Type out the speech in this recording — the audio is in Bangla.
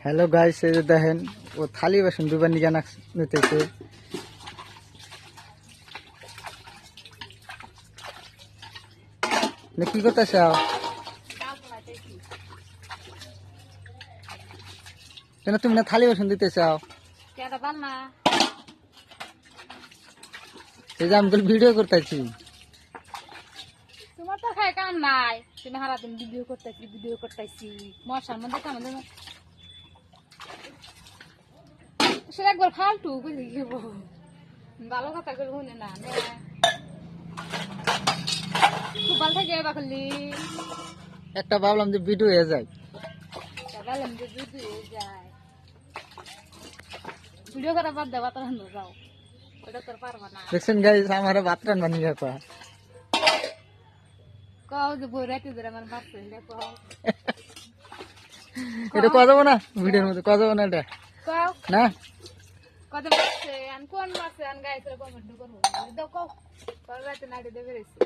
হ্যালো গাইস, এই যে দেখেন ও থালি বাসন দুবার নিয়ে নিতেছে। কি করতেছ? কেন তুমি না থালি বাসন দিতে চাও? এই যে আমি ভিডিও করতেছি। তোমার তো খাই কাম নাই, তুমি সারাদিন ভিডিও করতেছি মশার মধ্যে কাম সে একবার ফালতু বুঝে গেব, ভালো কথা করে শুনে না খুব ভালো থাকে বাকলি একটা ভাবলাম যে ভিডিও হয়ে যায়, ভাবলাম যে ভিডিও হয়ে যায়। ভিডিও করা বাদ দেওয়া তো যাও, ওটা তোর পারবা না। দেখছেন গাইস, আমার ভাত রান বানিয়ে রাখা। কও যে বই রাতে ধরে আমার বাপ কও এটা কয়া যাবো না ভিডিওর মধ্যে, কয়া যাবো না এটা কও না। কত মাসে আন কোন মাসে আন গাইছে কমেন্ট করবো দাও কও রাতে নাড়ি দেবে রেছে।